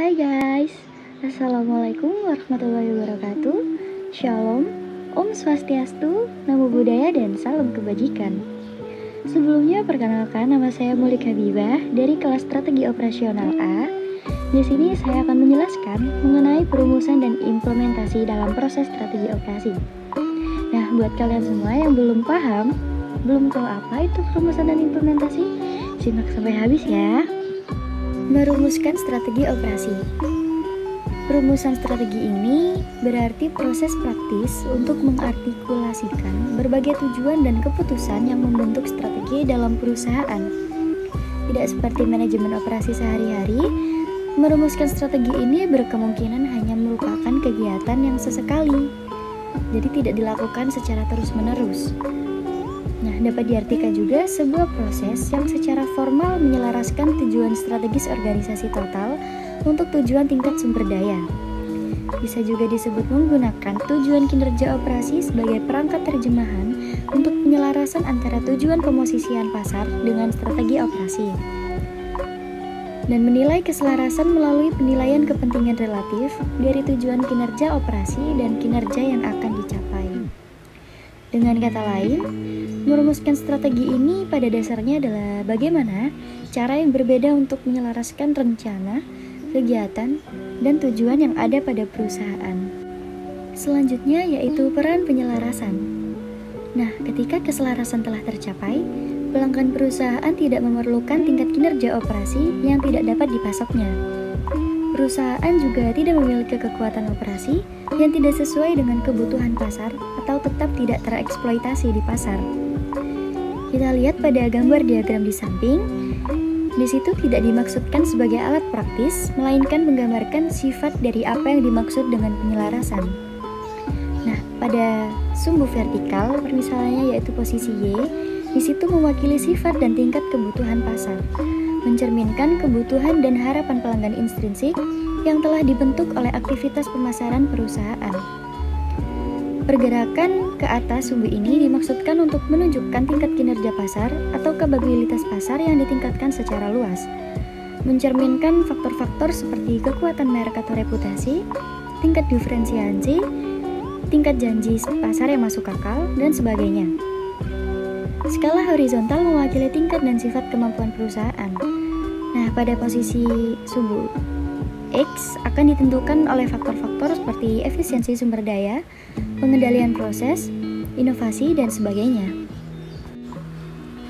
Hai guys, Assalamualaikum warahmatullahi wabarakatuh. Shalom, Om Swastiastu, Namo Buddhaya, dan salam kebajikan. Sebelumnya perkenalkan, nama saya Mulik Habibah dari kelas Strategi Operasional A. Di sini saya akan menjelaskan mengenai perumusan dan implementasi dalam proses strategi operasi. Nah, buat kalian semua yang belum paham, belum tahu apa itu perumusan dan implementasi, simak sampai habis ya. Merumuskan strategi operasi. Perumusan strategi ini berarti proses praktis untuk mengartikulasikan berbagai tujuan dan keputusan yang membentuk strategi dalam perusahaan. Tidak seperti manajemen operasi sehari-hari, merumuskan strategi ini berkemungkinan hanya merupakan kegiatan yang sesekali, jadi tidak dilakukan secara terus-menerus. Nah, dapat diartikan juga sebuah proses yang secara formal menyelaraskan tujuan strategis organisasi total untuk tujuan tingkat sumber daya. Bisa juga disebut menggunakan tujuan kinerja operasi sebagai perangkat terjemahan untuk penyelarasan antara tujuan pemosisian pasar dengan strategi operasi. Dan menilai keselarasan melalui penilaian kepentingan relatif dari tujuan kinerja operasi dan kinerja yang akan dicapai. Dengan kata lain, merumuskan strategi ini pada dasarnya adalah bagaimana cara yang berbeda untuk menyelaraskan rencana, kegiatan, dan tujuan yang ada pada perusahaan. Selanjutnya yaitu peran penyelarasan. Nah, ketika keselarasan telah tercapai, pelanggan perusahaan tidak memerlukan tingkat kinerja operasi yang tidak dapat dipasoknya. Perusahaan juga tidak memiliki kekuatan operasi yang tidak sesuai dengan kebutuhan pasar atau tetap tidak tereksploitasi di pasar. Kita lihat pada gambar diagram di samping. Di situ tidak dimaksudkan sebagai alat praktis, melainkan menggambarkan sifat dari apa yang dimaksud dengan penyelarasan. Nah, pada sumbu vertikal, misalnya yaitu posisi Y, di situ mewakili sifat dan tingkat kebutuhan pasar, mencerminkan kebutuhan dan harapan pelanggan intrinsik yang telah dibentuk oleh aktivitas pemasaran perusahaan. Pergerakan ke atas sumbu ini dimaksudkan untuk menunjukkan tingkat kinerja pasar atau kapabilitas pasar yang ditingkatkan secara luas, mencerminkan faktor-faktor seperti kekuatan merek atau reputasi, tingkat diferensiasi, tingkat janji pasar yang masuk akal, dan sebagainya. Skala horizontal mewakili tingkat dan sifat kemampuan perusahaan. Nah, pada posisi sumbu X akan ditentukan oleh faktor-faktor seperti efisiensi sumber daya, pengendalian proses, inovasi, dan sebagainya.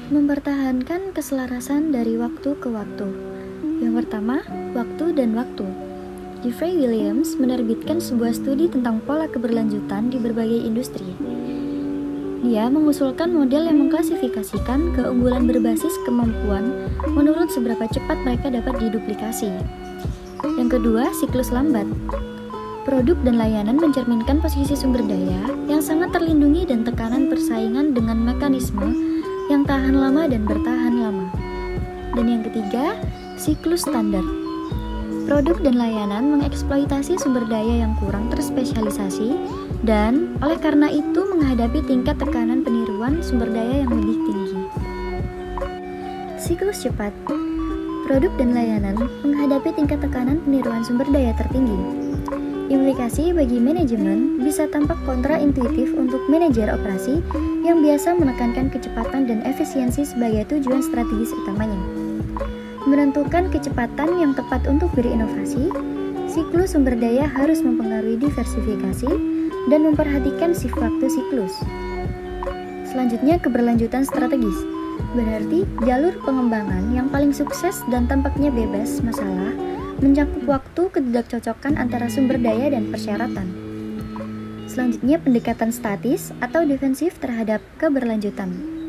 Mempertahankan keselarasan dari waktu ke waktu. Yang pertama, waktu dan waktu. Jeffrey Williams menerbitkan sebuah studi tentang pola keberlanjutan di berbagai industri. Dia mengusulkan model yang mengklasifikasikan keunggulan berbasis kemampuan menurut seberapa cepat mereka dapat diduplikasi. Yang kedua, siklus lambat. Produk dan layanan mencerminkan posisi sumber daya yang sangat terlindungi dan tekanan persaingan dengan mekanisme yang tahan lama dan bertahan lama. Dan yang ketiga, siklus standar. Produk dan layanan mengeksploitasi sumber daya yang kurang terspesialisasi dan oleh karena itu menghadapi tingkat tekanan peniruan sumber daya yang lebih tinggi. Siklus cepat. Produk dan layanan menghadapi tingkat tekanan peniruan sumber daya tertinggi. Implikasi bagi manajemen bisa tampak kontraintuitif untuk manajer operasi yang biasa menekankan kecepatan dan efisiensi sebagai tujuan strategis utamanya. Menentukan kecepatan yang tepat untuk berinovasi, siklus sumber daya harus mempengaruhi diversifikasi dan memperhatikan waktu siklus. Selanjutnya, keberlanjutan strategis. Berarti jalur pengembangan yang paling sukses dan tampaknya bebas masalah mencakup waktu ketidakcocokan antara sumber daya dan persyaratan. Selanjutnya, pendekatan statis atau defensif terhadap keberlanjutan.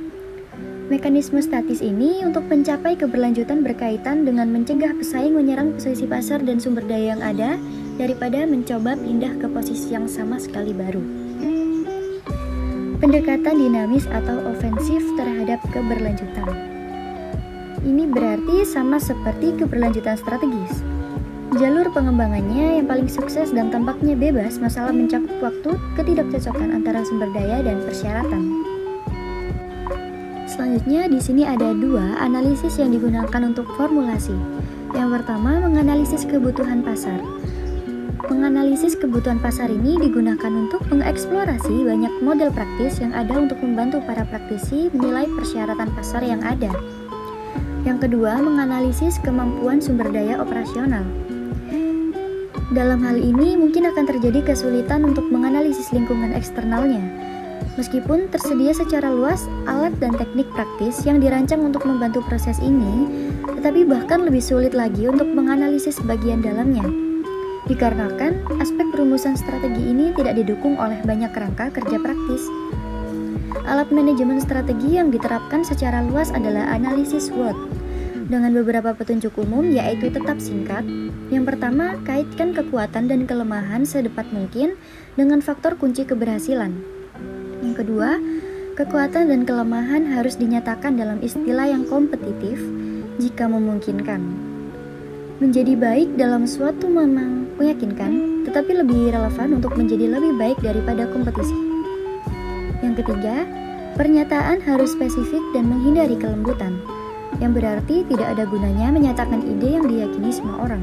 Mekanisme statis ini untuk mencapai keberlanjutan berkaitan dengan mencegah pesaing menyerang posisi pasar dan sumber daya yang ada daripada mencoba pindah ke posisi yang sama sekali baru. Pendekatan dinamis atau ofensif terhadap keberlanjutan. Ini berarti sama seperti keberlanjutan strategis. Jalur pengembangannya yang paling sukses dan tampaknya bebas masalah mencakup waktu ketidakcocokan antara sumber daya dan persyaratan. Selanjutnya di sini ada dua analisis yang digunakan untuk formulasi. Yang pertama, menganalisis kebutuhan pasar. Menganalisis kebutuhan pasar ini digunakan untuk mengeksplorasi banyak model praktis yang ada untuk membantu para praktisi menilai persyaratan pasar yang ada. Yang kedua, menganalisis kemampuan sumber daya operasional. Dalam hal ini mungkin akan terjadi kesulitan untuk menganalisis lingkungan eksternalnya. Meskipun tersedia secara luas alat dan teknik praktis yang dirancang untuk membantu proses ini, tetapi bahkan lebih sulit lagi untuk menganalisis bagian dalamnya. Dikarenakan aspek perumusan strategi ini tidak didukung oleh banyak kerangka kerja praktis. Alat manajemen strategi yang diterapkan secara luas adalah analisis SWOT, dengan beberapa petunjuk umum yaitu tetap singkat. Yang pertama, kaitkan kekuatan dan kelemahan sedepat mungkin dengan faktor kunci keberhasilan. Yang kedua, kekuatan dan kelemahan harus dinyatakan dalam istilah yang kompetitif jika memungkinkan. Menjadi baik dalam suatu memang meyakinkan, tetapi lebih relevan untuk menjadi lebih baik daripada kompetisi. Yang ketiga, pernyataan harus spesifik dan menghindari kelembutan, yang berarti tidak ada gunanya menyatakan ide yang diyakini semua orang.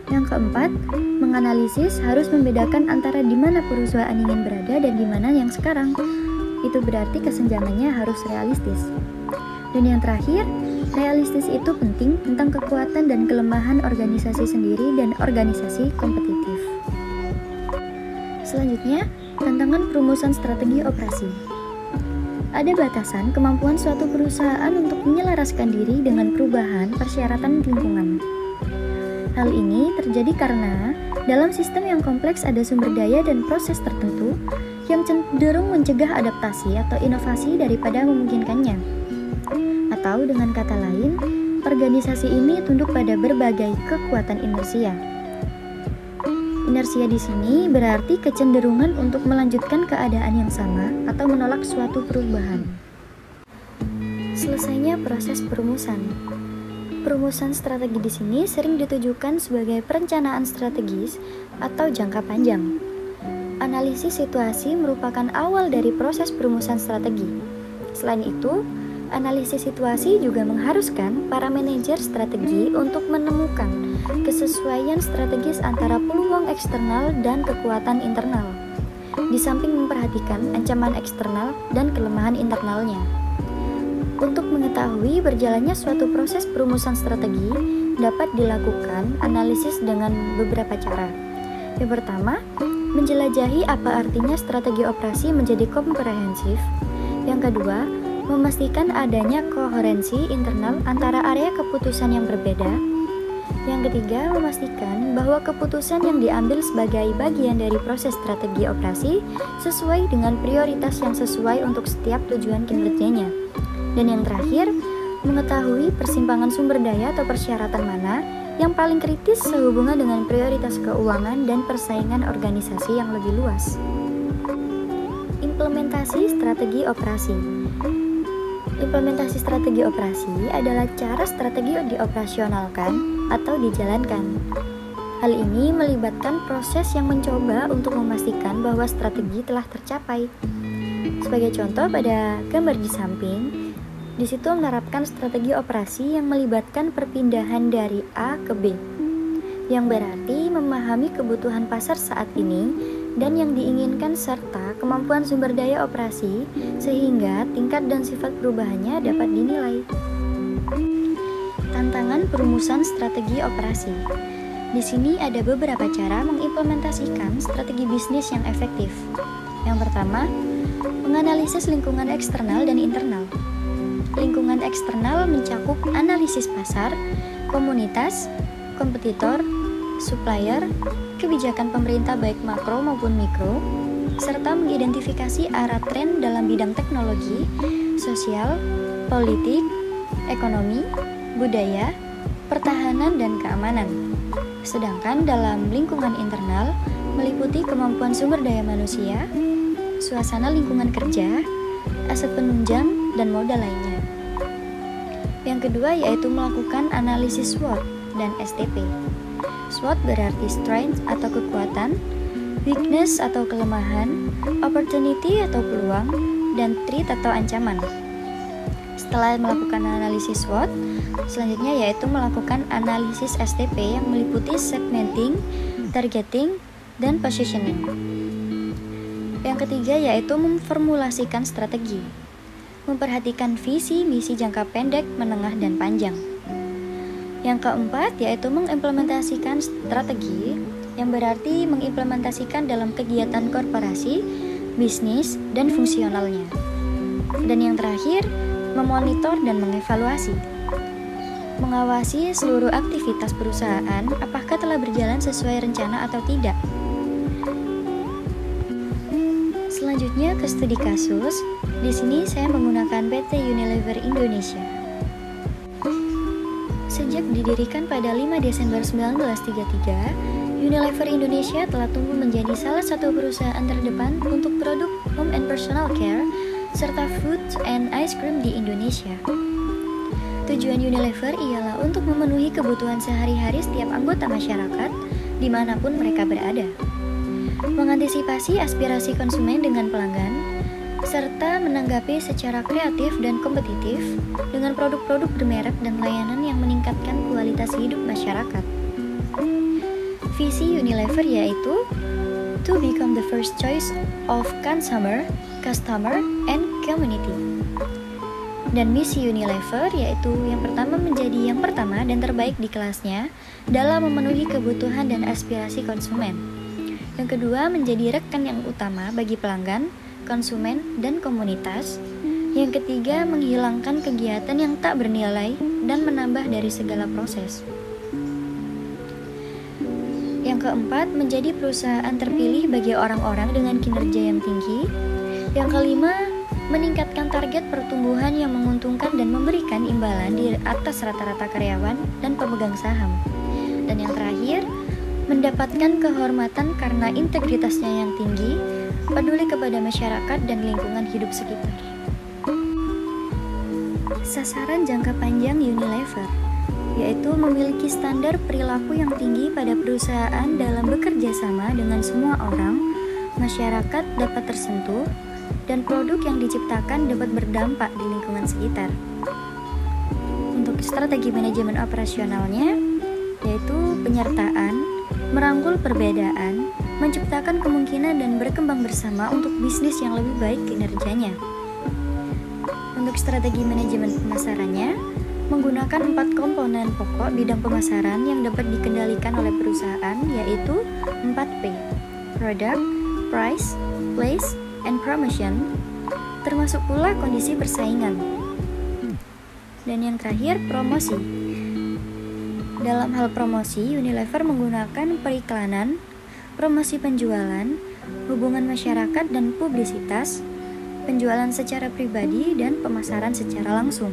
Yang keempat, menganalisis harus membedakan antara di mana perusahaan ingin berada dan di mana yang sekarang. Itu berarti kesenjangannya harus realistis. Dan yang terakhir, realistis itu penting tentang kekuatan dan kelemahan organisasi sendiri dan organisasi kompetitif. Selanjutnya, tantangan perumusan strategi operasi. Ada batasan kemampuan suatu perusahaan untuk menyelaraskan diri dengan perubahan persyaratan lingkungan. Hal ini terjadi karena dalam sistem yang kompleks ada sumber daya dan proses tertentu yang cenderung mencegah adaptasi atau inovasi daripada memungkinkannya. Atau dengan kata lain, organisasi ini tunduk pada berbagai kekuatan inersia. Inersia di sini berarti kecenderungan untuk melanjutkan keadaan yang sama atau menolak suatu perubahan. Selesainya proses perumusan. Perumusan strategi di sini sering ditujukan sebagai perencanaan strategis atau jangka panjang. Analisis situasi merupakan awal dari proses perumusan strategi. Selain itu, analisis situasi juga mengharuskan para manajer strategi untuk menemukan kesesuaian strategis antara peluang eksternal dan kekuatan internal, di samping memperhatikan ancaman eksternal dan kelemahan internalnya. Untuk mengetahui berjalannya suatu proses perumusan strategi, dapat dilakukan analisis dengan beberapa cara. Yang pertama, menjelajahi apa artinya strategi operasi menjadi komprehensif. Yang kedua, memastikan adanya koherensi internal antara area keputusan yang berbeda. Yang ketiga, memastikan bahwa keputusan yang diambil sebagai bagian dari proses strategi operasi sesuai dengan prioritas yang sesuai untuk setiap tujuan kinerjanya. Dan yang terakhir, mengetahui persimpangan sumber daya atau persyaratan mana yang paling kritis sehubungan dengan prioritas keuangan dan persaingan organisasi yang lebih luas. Implementasi strategi operasi. Implementasi strategi operasi adalah cara strategi dioperasionalkan atau dijalankan. Hal ini melibatkan proses yang mencoba untuk memastikan bahwa strategi telah tercapai. Sebagai contoh pada gambar di samping, di situ menerapkan strategi operasi yang melibatkan perpindahan dari A ke B, yang berarti memahami kebutuhan pasar saat ini dan yang diinginkan serta kemampuan sumber daya operasi sehingga tingkat dan sifat perubahannya dapat dinilai. Tantangan perumusan strategi operasi. Di sini ada beberapa cara mengimplementasikan strategi bisnis yang efektif. Yang pertama, menganalisis lingkungan eksternal dan internal. Lingkungan eksternal mencakup analisis pasar, komunitas, kompetitor, supplier, kebijakan pemerintah baik makro maupun mikro, serta mengidentifikasi arah tren dalam bidang teknologi, sosial, politik, ekonomi, budaya, pertahanan, dan keamanan. Sedangkan dalam lingkungan internal meliputi kemampuan sumber daya manusia, suasana lingkungan kerja, aset penunjang, dan modal lainnya. Yang kedua yaitu melakukan analisis SWOT dan STP. SWOT berarti strength atau kekuatan, weakness atau kelemahan, opportunity atau peluang, dan threat atau ancaman. setelah melakukan analisis SWOT, selanjutnya yaitu melakukan analisis STP yang meliputi segmenting, targeting, dan positioning. Yang ketiga yaitu memformulasikan strategi, memperhatikan visi, misi jangka pendek, menengah, dan panjang. Yang keempat yaitu mengimplementasikan strategi, yang berarti mengimplementasikan dalam kegiatan korporasi, bisnis, dan fungsionalnya. Dan yang terakhir, memonitor dan mengevaluasi. Mengawasi seluruh aktivitas perusahaan apakah telah berjalan sesuai rencana atau tidak. Selanjutnya ke studi kasus. Di sini saya menggunakan PT Unilever Indonesia. Sejak didirikan pada 5 Desember 1933, Unilever Indonesia telah tumbuh menjadi salah satu perusahaan terdepan untuk produk home and personal care serta food and ice cream di Indonesia. Tujuan Unilever ialah untuk memenuhi kebutuhan sehari-hari setiap anggota masyarakat dimanapun mereka berada, mengantisipasi aspirasi konsumen dengan pelanggan, serta menanggapi secara kreatif dan kompetitif dengan produk-produk bermerek dan layanan yang meningkatkan kualitas hidup masyarakat. Visi Unilever yaitu to become the first choice of consumer, customer, and community. Dan misi Unilever yaitu yang pertama menjadi yang pertama dan terbaik di kelasnya dalam memenuhi kebutuhan dan aspirasi konsumen. Yang kedua menjadi rekan yang utama bagi pelanggan, konsumen, dan komunitas. Yang ketiga menghilangkan kegiatan yang tak bernilai dan menambah dari segala proses. Yang keempat menjadi perusahaan terpilih bagi orang-orang dengan kinerja yang tinggi. Yang kelima meningkatkan target pertumbuhan yang menguntungkan dan memberikan imbalan di atas rata-rata karyawan dan pemegang saham. Dan yang terakhir, mendapatkan kehormatan karena integritasnya yang tinggi, peduli kepada masyarakat dan lingkungan hidup sekitar. Sasaran jangka panjang Unilever yaitu memiliki standar perilaku yang tinggi pada perusahaan dalam bekerja sama dengan semua orang, masyarakat dapat tersentuh, dan produk yang diciptakan dapat berdampak di lingkungan sekitar. Untuk strategi manajemen operasionalnya, yaitu penyertaan, merangkul perbedaan, menciptakan kemungkinan dan berkembang bersama untuk bisnis yang lebih baik kinerjanya. Untuk strategi manajemen pemasarannya, menggunakan 4 komponen pokok bidang pemasaran yang dapat dikendalikan oleh perusahaan, yaitu 4P: Product, Price, Place, and Promotion, termasuk pula kondisi persaingan. Dan yang terakhir, promosi. Dalam hal promosi, Unilever menggunakan periklanan, promosi penjualan, hubungan masyarakat dan publisitas, penjualan secara pribadi, dan pemasaran secara langsung.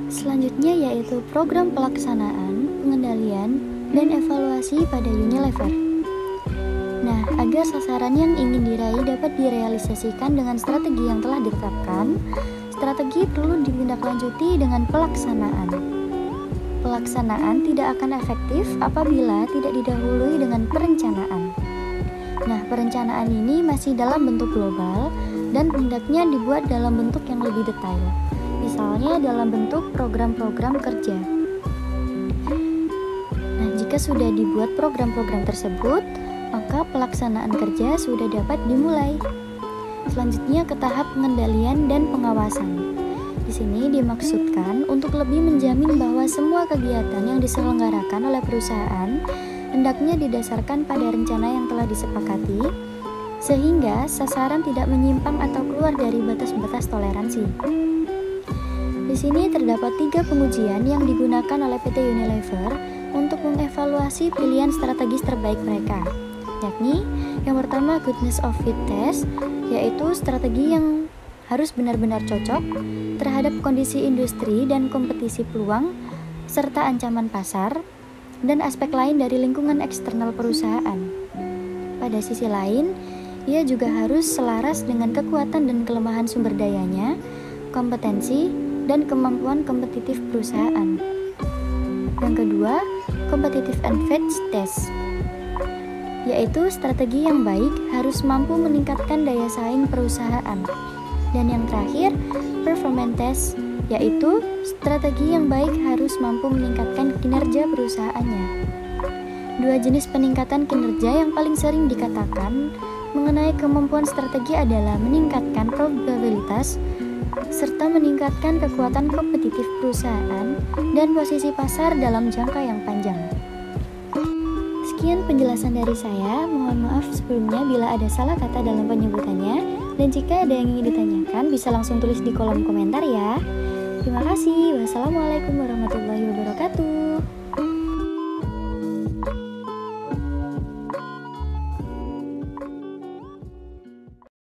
Selanjutnya yaitu program pelaksanaan, pengendalian, dan evaluasi pada Unilever. Nah, agar sasaran yang ingin diraih dapat direalisasikan dengan strategi yang telah ditetapkan, strategi perlu ditindaklanjuti dengan pelaksanaan. Pelaksanaan tidak akan efektif apabila tidak didahului dengan perencanaan. Nah, perencanaan ini masih dalam bentuk global dan hendaknya dibuat dalam bentuk yang lebih detail, misalnya dalam bentuk program-program kerja. Nah, jika sudah dibuat program-program tersebut, maka pelaksanaan kerja sudah dapat dimulai. Selanjutnya ke tahap pengendalian dan pengawasan. Di sini dimaksudkan untuk lebih menjamin bahwa semua kegiatan yang diselenggarakan oleh perusahaan hendaknya didasarkan pada rencana yang telah disepakati, sehingga sasaran tidak menyimpang atau keluar dari batas-batas toleransi. Di sini terdapat 3 pengujian yang digunakan oleh PT Unilever untuk mengevaluasi pilihan strategis terbaik mereka, yakni yang pertama goodness of fit test, yaitu strategi yang harus benar-benar cocok terhadap kondisi industri dan kompetisi peluang, serta ancaman pasar, dan aspek lain dari lingkungan eksternal perusahaan. Pada sisi lain, ia juga harus selaras dengan kekuatan dan kelemahan sumber dayanya, kompetensi, dan kemampuan kompetitif perusahaan. Yang kedua, competitive and fit test, yaitu strategi yang baik harus mampu meningkatkan daya saing perusahaan. Dan yang terakhir, performance test, yaitu strategi yang baik harus mampu meningkatkan kinerja perusahaannya. Dua jenis peningkatan kinerja yang paling sering dikatakan mengenai kemampuan strategi adalah meningkatkan probabilitas serta meningkatkan kekuatan kompetitif perusahaan dan posisi pasar dalam jangka yang panjang. Sekian penjelasan dari saya, mohon maaf sebelumnya bila ada salah kata dalam penyebutannya, dan jika ada yang ingin ditanyakan bisa langsung tulis di kolom komentar ya. Terima kasih. Wassalamualaikum warahmatullahi wabarakatuh.